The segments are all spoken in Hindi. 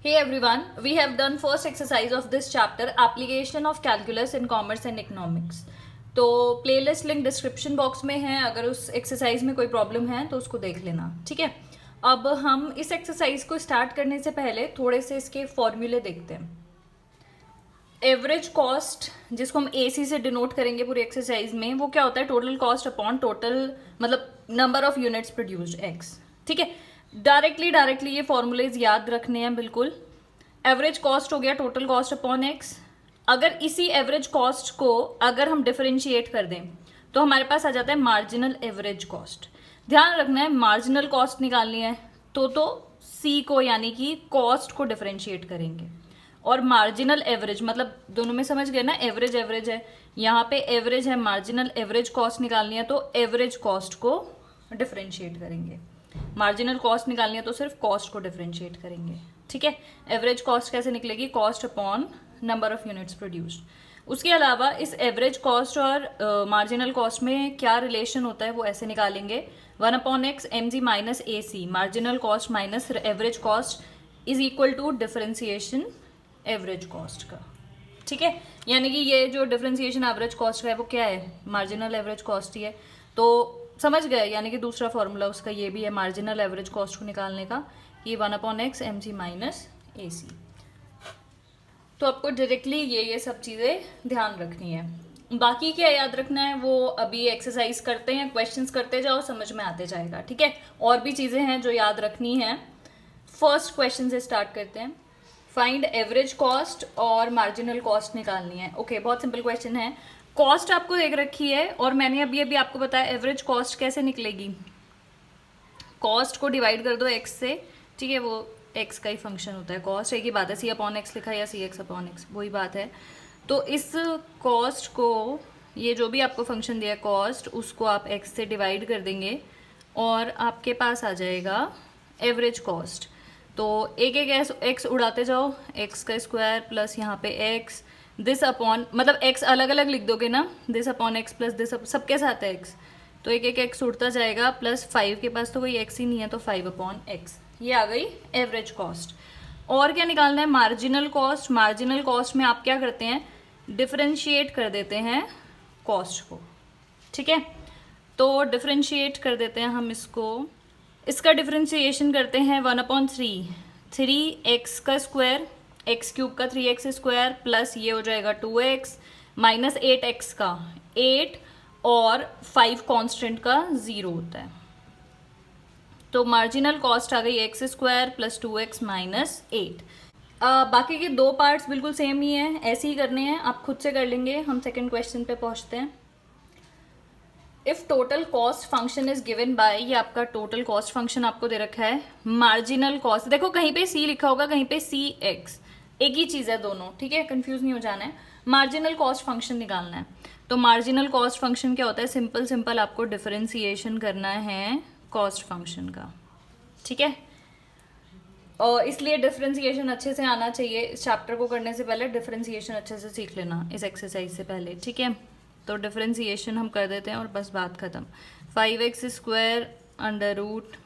Hey everyone, we have done first exercise of this chapter, application of calculus in commerce and economics. तो प्लेलिस्ट लिंक डिस्क्रिप्शन बॉक्स में है, अगर उस एक्सरसाइज में कोई प्रॉब्लम है तो उसको देख लेना, ठीक है। अब हम इस एक्सरसाइज को स्टार्ट करने से पहले थोड़े से इसके फॉर्मूले देखते हैं। एवरेज कॉस्ट, जिसको हम AC से डिनोट करेंगे पूरी एक्सरसाइज में, वो क्या होता है? टोटल कॉस्ट अपॉन टोटल, मतलब number of units produced x, ठीक है। डायरेक्टली ये फॉर्मूलेज याद रखने हैं बिल्कुल। एवरेज कॉस्ट हो गया टोटल कॉस्ट अपॉन x। अगर इसी एवरेज कॉस्ट को अगर हम डिफरेंशिएट कर दें तो हमारे पास आ जाता है मार्जिनल एवरेज कॉस्ट। ध्यान रखना है, मार्जिनल कॉस्ट निकालनी है तो C को यानी कि कॉस्ट को डिफरेंशिएट करेंगे, और मार्जिनल एवरेज मतलब दोनों में समझ गए ना, एवरेज एवरेज है, यहाँ पे एवरेज है, मार्जिनल एवरेज कॉस्ट निकालनी है तो एवरेज कॉस्ट को डिफरेंशिएट करेंगे। मार्जिनल कॉस्ट निकालनी है तो सिर्फ कॉस्ट को डिफरेंशिएट करेंगे, ठीक है। एवरेज कॉस्ट कैसे निकलेगी? Cost upon number of units produced. उसके अलावा इस एवरेज कॉस्ट और मार्जिनल कॉस्ट में क्या रिलेशन होता है वो ऐसे निकालेंगे, 1/x mg minus AC, marginal cost minus average cost is equal to differentiation average cost का, ठीक है। यानी कि ये जो डिफरेंशिएशन एवरेज कॉस्ट का है वो क्या है? मार्जिनल एवरेज कॉस्ट ही है। तो समझ गए, यानी कि दूसरा फॉर्मूला उसका ये भी है मार्जिनल एवरेज कॉस्ट को निकालने का, ये 1/x mg माइनस AC। तो आपको डायरेक्टली ये सब चीज़ें ध्यान रखनी है। बाकी क्या याद रखना है वो अभी एक्सरसाइज करते हैं, क्वेश्चंस करते जाओ, समझ में आते जाएगा, ठीक है। और भी चीज़ें हैं जो याद रखनी है। फर्स्ट क्वेश्चन से स्टार्ट करते हैं। फाइंड एवरेज कॉस्ट और मार्जिनल कॉस्ट निकालनी है। ओके, बहुत सिंपल क्वेश्चन है। कॉस्ट आपको देख रखी है और मैंने अभी आपको बताया एवरेज कॉस्ट कैसे निकलेगी। कॉस्ट को डिवाइड कर दो x से, ठीक है, वो x का ही फंक्शन होता है कॉस्ट, एक ही बात है, C/x लिखा या CX/x, वही बात है। तो इस कॉस्ट को, ये जो भी आपको फंक्शन दिया है कॉस्ट, उसको आप x से डिवाइड कर देंगे और आपके पास आ जाएगा एवरेज कॉस्ट। तो एक x उड़ाते जाओ, x का स्क्वायर प्लस यहाँ पे x, दिस अपॉन, मतलब x अलग अलग लिख दोगे ना, this upon x plus this, सबके साथ है x, तो एक x उड़ता जाएगा, प्लस 5 के पास तो कोई x ही नहीं है तो 5/x, ये आ गई एवरेज कॉस्ट। और क्या निकालना है? Marginal cost. मार्जिनल कॉस्ट में आप क्या करते हैं? डिफरेंशिएट कर देते हैं कॉस्ट को, ठीक है। तो डिफरेंशिएट कर देते हैं हम इसका डिफरेंशिएशन करते हैं 1/3, 3x का स्क्वायर, x क्यूब का 3x स्क्वायर, प्लस ये हो जाएगा 2x माइनस 8x का 8, और 5 कांस्टेंट का 0 होता है। तो मार्जिनल कॉस्ट आ गई x square plus 2x minus 8। बाकी के दो पार्ट्स बिल्कुल सेम ही है, ऐसे ही करने हैं, आप खुद से कर लेंगे। हम सेकंड क्वेश्चन पे पहुंचते हैं। If total cost function is given by, ये आपका टोटल कॉस्ट फंक्शन आपको दे रखा है। मार्जिनल कॉस्ट, देखो कहीं पे C लिखा होगा, कहीं पे CX, एक ही चीज है दोनों, ठीक है, कंफ्यूज नहीं हो जाना है। मार्जिनल कॉस्ट फंक्शन निकालना है। तो मार्जिनल कॉस्ट फंक्शन क्या होता है? सिंपल आपको डिफरेंशिएशन करना है कॉस्ट फंक्शन का, ठीक है। और इसलिए डिफरेंशिएशन अच्छे से आना चाहिए। इस चैप्टर को करने से पहले डिफरेंशिएशन अच्छे से सीख लेना इस एक्सरसाइज से पहले, ठीक है। तो डिफरेंशिएशन हम कर देते हैं और बस बात खत्म। 5x स्क्वायर अंडर रूट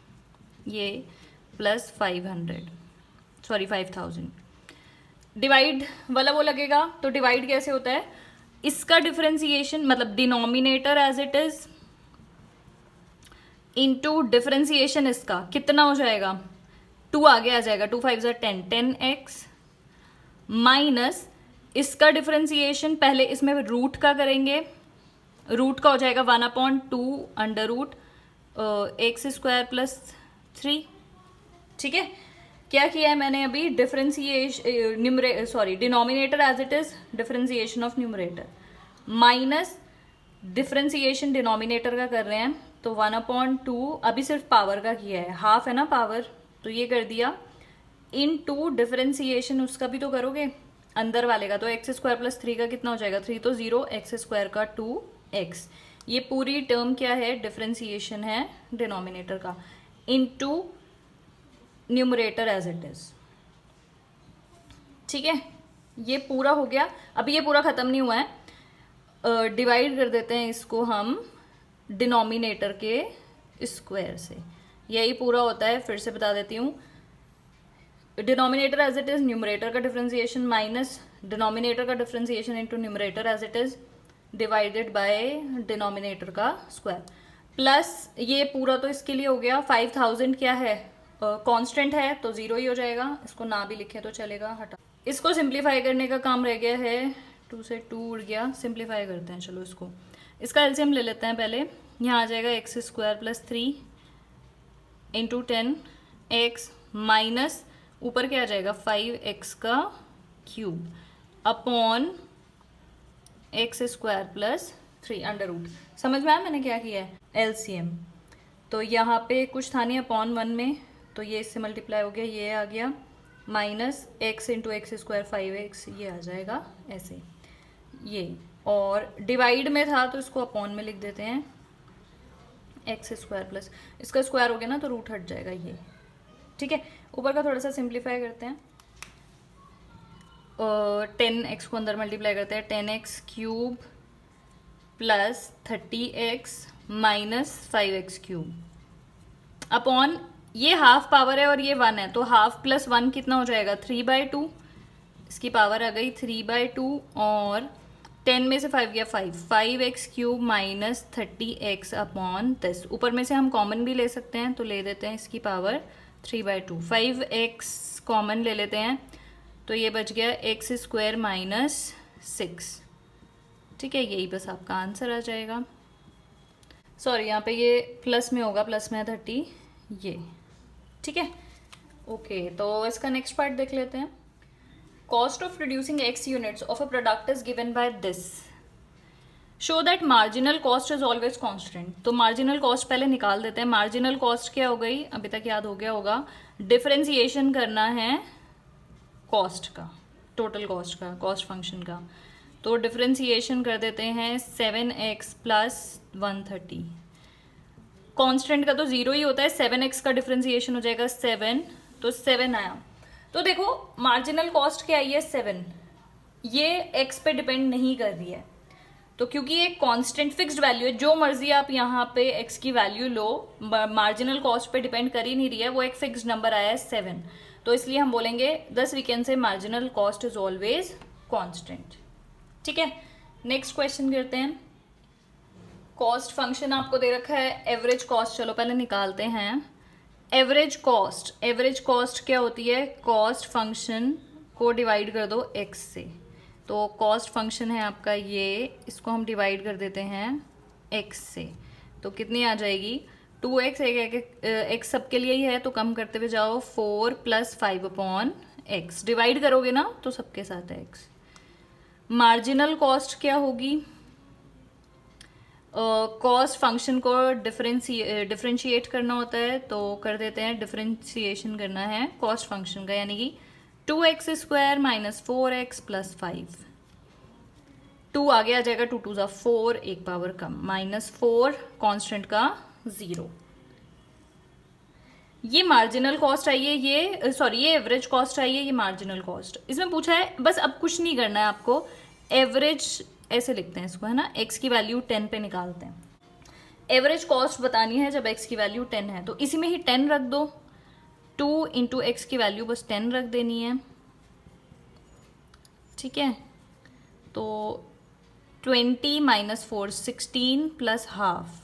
ये प्लस 5000 डिवाइड वाला वो लगेगा। तो डिवाइड कैसे होता है? इसका डिफरेंशिएशन मतलब denominator as it is into differentiation, इसका कितना हो जाएगा? 2 आगे आ जाएगा, 2 5 10, 10x माइनस इसका डिफरेंशिएशन पहले इसमें रूट का करेंगे, रूट का हो जाएगा 1/2 under root x square plus 3, ठीक है। क्या किया है मैंने अभी? Denominator as it is, differentiation of numerator minus differentiation denominator का कर रहे हैं, तो 1/2 अभी सिर्फ पावर का किया है, हाफ है ना पावर, तो ये कर दिया इन टू डिफरेंशिएशन उसका भी तो करोगे अंदर वाले का। तो x स्क्वायर प्लस 3 का कितना हो जाएगा? 3 तो 0, x स्क्वायर का 2x, ये पूरी टर्म क्या है? डिफरेंशिएशन है डिनोमिनेटर का into numerator as it is, ठीक है। ये पूरा हो गया। अभी ये पूरा खत्म नहीं हुआ है, डिवाइड कर देते हैं इसको हम डिनोमिनेटर के स्क्वायर से, यही पूरा होता है। फिर से बता देती हूँ, denominator as it is, numerator का डिफरेंशिएशन माइनस डिनोमिनेटर का differentiation into numerator as it is divided by denominator का स्क्वायर, प्लस ये पूरा तो इसके लिए हो गया। 5000 क्या है, कांस्टेंट है तो 0 ही हो जाएगा, इसको ना भी लिखे तो चलेगा, हटा। इसको सिंप्लीफाई करने का काम रह गया है, 2 से 2 उड़ गया, सिंप्लीफाई करते हैं। चलो इसका एलसीएम ले लेते हैं पहले। यहाँ आ जाएगा x square plus 3 into 10x minus ऊपर क्या आ जाएगा 5x का cube upon x square plus 3 under root. समझ में आया मैंने क्या किया है, एलसीएम। तो यहाँ पे कुछ था नहीं अपॉन 1 में, तो ये इससे मल्टीप्लाई हो गया, ये आ गया minus x into x square 5x, ये आ जाएगा ऐसे ये। और डिवाइड में था तो इसको अपॉन में लिख देते हैं, एक्स स्क्वायर प्लस इसका स्क्वायर हो गया ना तो रूट हट जाएगा ये, ठीक है। ऊपर का थोड़ा सा सिंप्लीफाई करते हैं, 10x को अंदर मल्टीप्लाई करते हैं, 10x cube plus 30x minus 5x cube upon ये हाफ पावर है और ये 1 है, तो हाफ प्लस 1 कितना हो जाएगा 3/2, इसकी पावर आ गई 3/2 और 10 में से 5 गया 5x cube minus 30x upon 10। ऊपर में से हम कॉमन भी ले सकते हैं तो ले देते हैं इसकी पावर 3/2, 5x कॉमन ले लेते हैं तो ये बच गया एक्स स्क्वायर माइनस 6, ठीक है। यही बस आपका आंसर आ जाएगा। सॉरी यहाँ पे ये प्लस में होगा, प्लस में है 30 ये, ठीक है। ओके, तो इसका नेक्स्ट पार्ट देख लेते हैं। Cost of producing x units of a product is given by this. Show that marginal cost is always constant. तो marginal cost पहले निकाल देते हैं। marginal cost क्या हो गई, अभी तक याद हो गया होगा, डिफरेंशिएशन करना है कॉस्ट का, टोटल कॉस्ट का, कॉस्ट फंक्शन का। तो डिफरेंशिएशन कर देते हैं 7x प्लस 130। कॉन्स्टेंट का तो 0 ही होता है, 7x का डिफरेंशिएशन हो जाएगा 7, तो 7 आया। तो देखो मार्जिनल कॉस्ट क्या आई है 7, ये x पे डिपेंड नहीं कर रही है, तो क्योंकि एक कांस्टेंट फिक्स्ड वैल्यू है, जो मर्जी आप यहाँ पे x की वैल्यू लो, मार्जिनल कॉस्ट पे डिपेंड कर ही नहीं रही है, वो एक फिक्स्ड नंबर आया है 7, तो इसलिए हम बोलेंगे thus we can say marginal cost is always constant, ठीक है। नेक्स्ट क्वेश्चन करते हैं। कॉस्ट फंक्शन आपको दे रखा है एवरेज कॉस्ट, चलो पहले निकालते हैं एवरेज कॉस्ट क्या होती है, कॉस्ट फंक्शन को डिवाइड कर दो x से, तो कॉस्ट फंक्शन है आपका ये, इसको हम डिवाइड कर देते हैं x से, तो कितनी आ जाएगी 2x, x सबके लिए ही है तो कम करते हुए जाओ 4 प्लस 5 अपॉन x, डिवाइड करोगे ना तो सबके साथ है x। मार्जिनल कॉस्ट क्या होगी, कॉस्ट फंक्शन को डिफरेंशिएट करना होता है तो कर देते हैं, डिफरेंशिएशन करना है कॉस्ट फंक्शन का, यानी कि 2x square minus 4x plus 5, 2 आगे आ जाएगा, 2 2 4, एक पावर कम, माइनस 4 कॉन्स्टेंट का 0। ये मार्जिनल कॉस्ट आई है, ये एवरेज कॉस्ट आई है, ये मार्जिनल कॉस्ट। इसमें पूछा है बस अब कुछ नहीं करना है आपको, एवरेज ऐसे लिखते हैं इसको, है ना, x की वैल्यू 10 पे निकालते हैं। एवरेज कॉस्ट बतानी है जब x की वैल्यू 10 है, तो इसी में ही 10 रख दो, 2 इंटू एक्स की वैल्यू बस 10 रख देनी है, ठीक है। तो 20 माइनस 4 16 प्लस हाफ,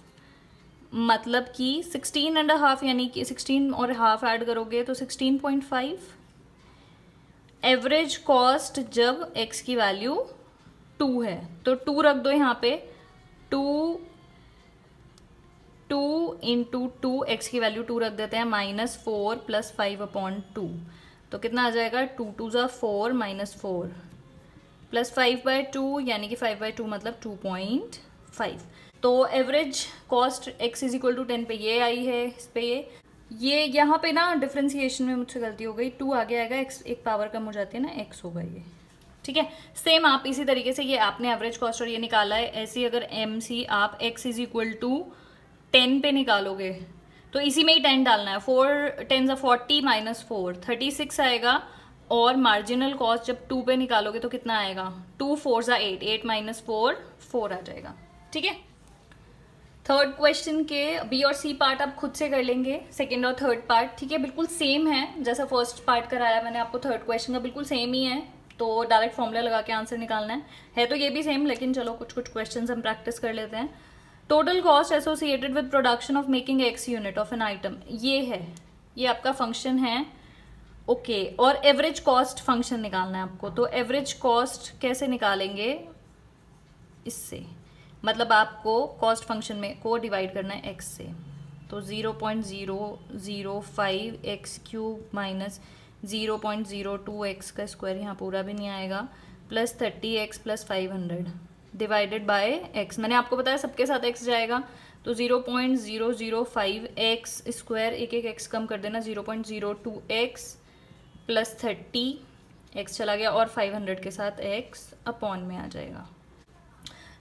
मतलब कि 16.5, यानी कि 16 और हाफ ऐड करोगे तो 16.5। एवरेज कॉस्ट जब x की वैल्यू 2 है तो 2 रख दो यहाँ पे, 2 इंटू 2 एक्स की वैल्यू 2 रख देते हैं, माइनस 4 प्लस 5 अपॉन 2, तो कितना आ जाएगा 2 2 4 माइनस 4 प्लस 5/2, यानी कि 5/2 मतलब 2.5। तो average cost x is equal to 10 पे ये आई है, इस पे ये यहाँ पे ना डिफरेंशिएशन में मुझसे गलती हो गई, 2 आगे आएगा, x एक पावर कम हो जाती है ना, x होगा ये, ठीक है। सेम आप इसी तरीके से ये आपने एवरेज कॉस्ट और ये निकाला है, ऐसे अगर MC आप x इज इक्वल टू 10 पे निकालोगे तो इसी में ही 10 डालना है, 4 10 40 माइनस 4 36 आएगा, और मार्जिनल कॉस्ट जब 2 पे निकालोगे तो कितना आएगा, 2 4 8 8 माइनस 4 4 आ जाएगा, ठीक है। थर्ड क्वेश्चन के बी और सी पार्ट आप खुद से कर लेंगे, सेकेंड और थर्ड पार्ट, ठीक है, बिल्कुल सेम है जैसा फर्स्ट पार्ट कराया मैंने आपको, थर्ड क्वेश्चन का बिल्कुल सेम ही है, तो डायरेक्ट फॉर्मूला लगा के आंसर निकालना है तो ये भी सेम, लेकिन चलो कुछ कुछ क्वेश्चन हम प्रैक्टिस कर लेते हैं। Total cost associated with production of making x unit of an item, ये है, ये आपका फंक्शन है, ओके। और एवरेज कॉस्ट फंक्शन निकालना है आपको, तो एवरेज कॉस्ट कैसे निकालेंगे इससे, मतलब आपको कॉस्ट फंक्शन में को डिवाइड करना है एक्स से, तो 0.005 एक्स क्यूब माइनस 0.02 एक्स का स्क्वायर, यहाँ पूरा भी नहीं आएगा, plus 30 x plus 500 divided by x. मैंने आपको बताया सबके साथ एक्स जाएगा, तो 0.005 एक्स स्क्वायर, एक एक एक्स कम कर देना, 0.02 एक्स प्लस 30 एक्स चला गया, और 500 के साथ एक्स अपॉन में आ जाएगा।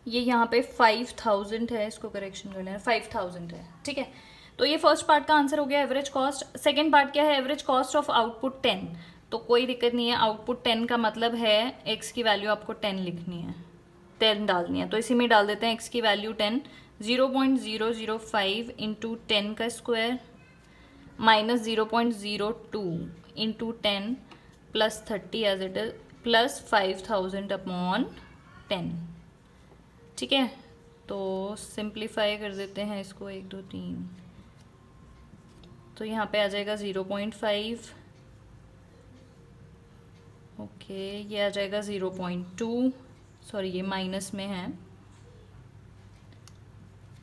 ये यहाँ पे 5000 है, इसको करेक्शन कर लेना, 5000 है, ठीक है। तो ये फर्स्ट पार्ट का आंसर हो गया एवरेज कॉस्ट। सेकंड पार्ट क्या है, एवरेज कॉस्ट ऑफ आउटपुट 10, तो कोई दिक्कत नहीं है, आउटपुट 10 का मतलब है एक्स की वैल्यू आपको 10 लिखनी है, 10 डालनी है, तो इसी में डाल देते हैं एक्स की वैल्यू 10, 0.005 इंटू 10 का square minus 0.02 into 10 plus 30 as it is plus 5000 upon 10, ठीक है। तो सिंप्लीफाई कर देते हैं इसको, 1 2 3, तो यहाँ पे आ जाएगा 0.5, ओके, ये आ जाएगा 0.2, सॉरी ये माइनस में है,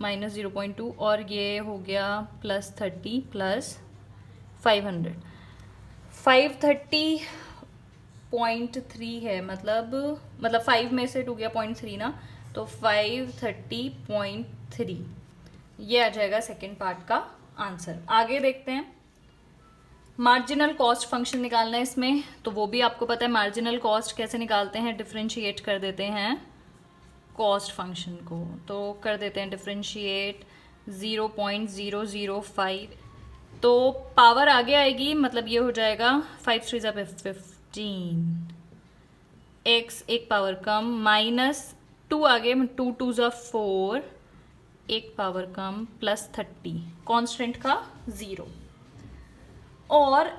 माइनस 0.2, और ये हो गया प्लस 30 प्लस 500, 530.3 है, मतलब 5 में से 2 गया 0.3 ना, तो 530.3, ये आ जाएगा सेकेंड पार्ट का आंसर। आगे देखते हैं, मार्जिनल कॉस्ट फंक्शन निकालना है इसमें, तो वो भी आपको पता है मार्जिनल कॉस्ट कैसे निकालते हैं, डिफरेंशिएट कर देते हैं कॉस्ट फंक्शन को, तो कर देते हैं डिफरेंशिएट 0.005, तो पावर आगे आएगी, मतलब ये हो जाएगा 5 3 ज़ा 15, एक्स एक पावर कम, माइनस 2 आगे, 2 2 ज़ा 4, एक पावर कम, प्लस 30, कॉन्स्टेंट का 0। और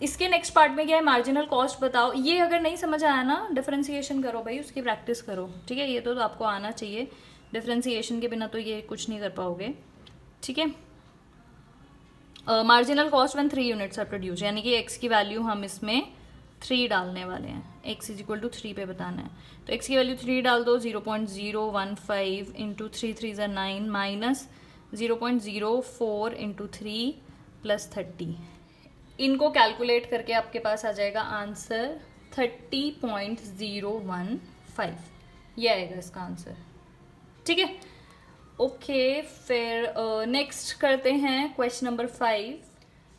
इसके नेक्स्ट पार्ट में क्या है, मार्जिनल कॉस्ट बताओ। ये अगर नहीं समझ आया ना, डिफरेंशिएशन करो भाई, उसकी प्रैक्टिस करो, ठीक है, ये तो आपको आना चाहिए, डिफरेंशिएशन के बिना तो ये कुछ नहीं कर पाओगे, ठीक है। Marginal cost when 3 units are produce, यानी कि एक्स की वैल्यू हम इसमें 3 डालने वाले हैं, x इज इक्वल टू 3 पे बताना है, तो x की वैल्यू 3 डाल दो, 0.015 इंटू 3 3 ज़ा 9 माइनस 0.04 इंटू 3 प्लस 30, इनको कैलकुलेट करके आपके पास आ जाएगा आंसर 30.015, ये आएगा इसका आंसर, ठीक है, ओके। फिर नेक्स्ट करते हैं question number 5,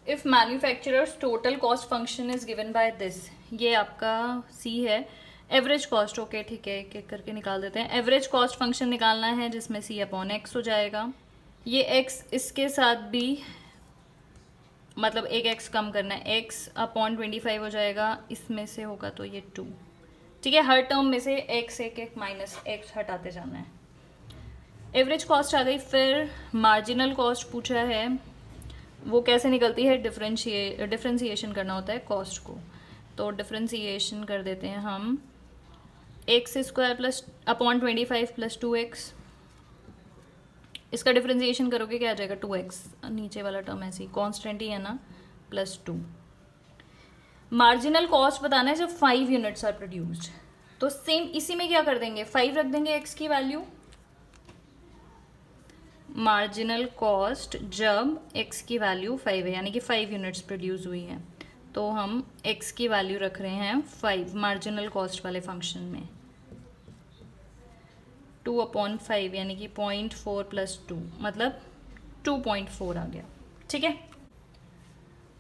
if manufacturers total cost function is given by this, ये आपका सी है, एवरेज कॉस्ट, ओके ठीक है, एक एक करके निकाल देते हैं। एवरेज कॉस्ट फंक्शन निकालना है जिसमें सी अपॉन एक्स हो जाएगा, ये एक्स इसके साथ भी, मतलब एक एक्स कम करना है, एक्स अपॉन 25 हो जाएगा, इसमें से होगा तो ये 2, ठीक है, हर टर्म में से एक्स एक एक माइनस एक्स हटाते जाना है। एवरेज कॉस्ट आ गई। फिर मार्जिनल कॉस्ट पूछा है, वो कैसे निकलती है, डिफरेंशिएशन करना होता है कॉस्ट को, तो डिफरेंशिएशन कर देते हैं हम, x square plus upon 25 plus 2x, इसका डिफरेंशिएशन करोगे क्या आ जाएगा 2x, नीचे वाला टर्म ऐसे ही कांस्टेंट ही है ना, प्लस 2। मार्जिनल कॉस्ट बताना है जब 5 यूनिट्स आर प्रोड्यूस्ड, तो सेम इसी में क्या कर देंगे, 5 रख देंगे x की वैल्यू, मार्जिनल कॉस्ट जब x की वैल्यू 5 है, यानी कि 5 यूनिट्स प्रोड्यूस हुई है, तो हम x की वैल्यू रख रहे हैं 5 मार्जिनल कॉस्ट वाले फंक्शन में, 2/5 यानी कि 0.4 प्लस 2 मतलब 2.4 आ गया, ठीक है।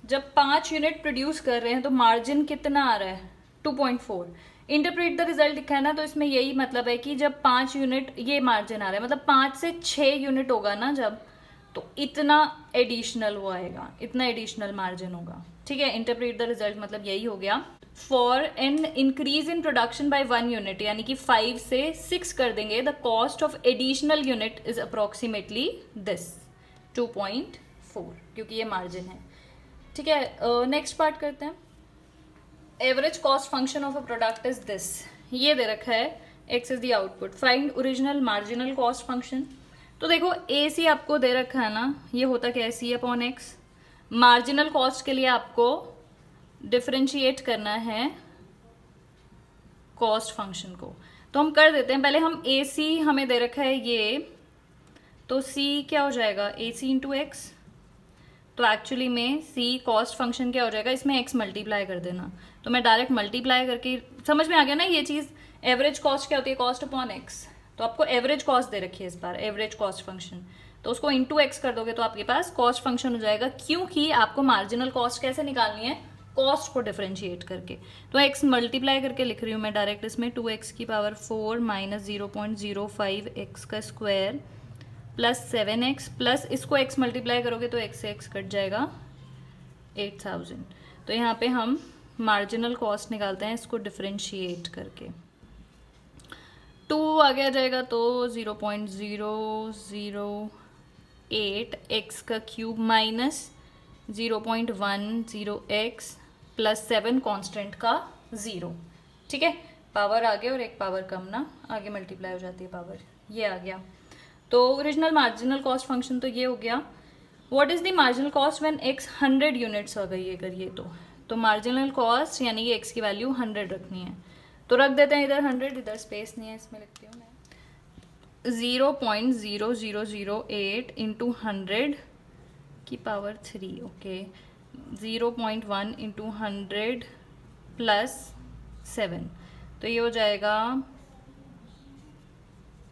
जब 5 यूनिट प्रोड्यूस कर रहे हैं तो मार्जिन कितना आ रहा है 2.4, इंटरप्रेट द रिजल्ट लिखा है ना, तो इसमें यही मतलब है कि जब 5 यूनिट ये मार्जिन आ रहा है, मतलब 5 से 6 यूनिट होगा ना जब, तो इतना एडिशनल वो आएगा, इतना एडिशनल मार्जिन होगा, ठीक है। इंटरप्रेट द रिजल्ट मतलब यही हो गया। For an increase in production by 1 unit, यानी कि 5 से 6 कर देंगे, the cost of additional unit is approximately this 2.4, क्योंकि ये मार्जिन है। ठीक है, नेक्स्ट पार्ट करते हैं। Average cost function of a product is this, ये दे रखा है, x is the output, find original marginal cost function. तो देखो ए सी आपको दे रखा है ना, ये होता क्या है, सी अपॉन एक्स। मार्जिनल कॉस्ट के लिए आपको डिफरेंशिएट करना है कॉस्ट फंक्शन को, तो हम कर देते हैं। पहले हम ए सी हमें दे रखा है ये, तो सी क्या हो जाएगा, ए सी इंटू एक्स। तो एक्चुअली में सी कॉस्ट फंक्शन क्या हो जाएगा, इसमें एक्स मल्टीप्लाई कर देना, तो मैं डायरेक्ट मल्टीप्लाई करके, समझ में आ गया ना ये चीज़। एवरेज कॉस्ट क्या होती है, कॉस्ट अपॉन एक्स। तो आपको एवरेज कॉस्ट दे रखी है इस बार, एवरेज कॉस्ट फंक्शन, तो उसको इंटू एक्स कर दोगे तो आपके पास कॉस्ट फंक्शन हो जाएगा, क्योंकि आपको मार्जिनल कॉस्ट कैसे निकालनी है, कॉस्ट को डिफरेंशिएट करके। तो एक्स मल्टीप्लाई करके लिख रही हूँ मैं डायरेक्ट इसमें, 2x की पावर 4 माइनस 0.05 एक्स का स्क्वायर प्लस 7x, प्लस इसको x मल्टीप्लाई करोगे तो x से x कट जाएगा 8000। तो यहाँ पे हम मार्जिनल कॉस्ट निकालते हैं इसको डिफरेंशिएट करके, 2 आगे आ जाएगा तो 0.008 x का cube minus 0.10x plus 7 constant का 0। ठीक है, पावर आगे और एक पावर कम ना, आगे मल्टीप्लाई हो जाती है पावर, ये आ गया। तो ओरिजिनल मार्जिनल कॉस्ट फंक्शन तो ये हो गया। What is the marginal cost when x 100 units हो गई है, करिए तो मार्जिनल कॉस्ट यानी कि x की वैल्यू 100 रखनी है, तो रख देते हैं इधर 100, इधर स्पेस नहीं है इसमें लिखती हूँ मैं, 0.0008 इंटू 100 की पावर 3, ओके, 0.1 इंटू 100 प्लस 7, तो ये हो जाएगा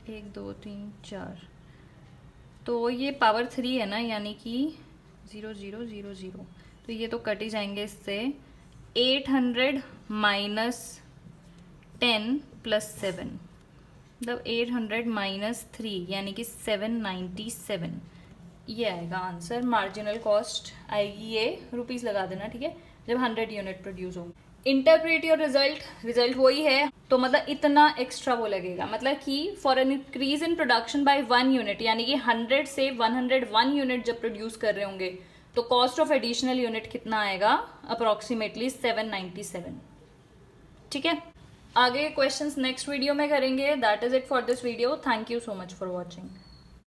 1 2 3 4, तो ये पावर 3 है ना, यानी कि 0000, तो ये तो कट ही जाएंगे इससे। 800 माइनस 10 प्लस 7, मतलब 800 माइनस 3 यानी कि 797, ये आएगा आंसर। मार्जिनल कॉस्ट आएगी ये, रुपीज़ लगा देना, ठीक है, जब 100 यूनिट प्रोड्यूस होंगे। इंटरप्रेट योर रिजल्ट वही है, तो मतलब इतना एक्स्ट्रा वो लगेगा, मतलब कि for an increase in production by 1 unit, यानी कि 100 से 101 यूनिट जब प्रोड्यूस कर रहे होंगे तो कॉस्ट ऑफ एडिशनल यूनिट कितना आएगा, अप्रोक्सीमेटली 797। ठीक है, आगे क्वेश्चंस नेक्स्ट वीडियो में करेंगे। That is it for this video, thank you so much for watching.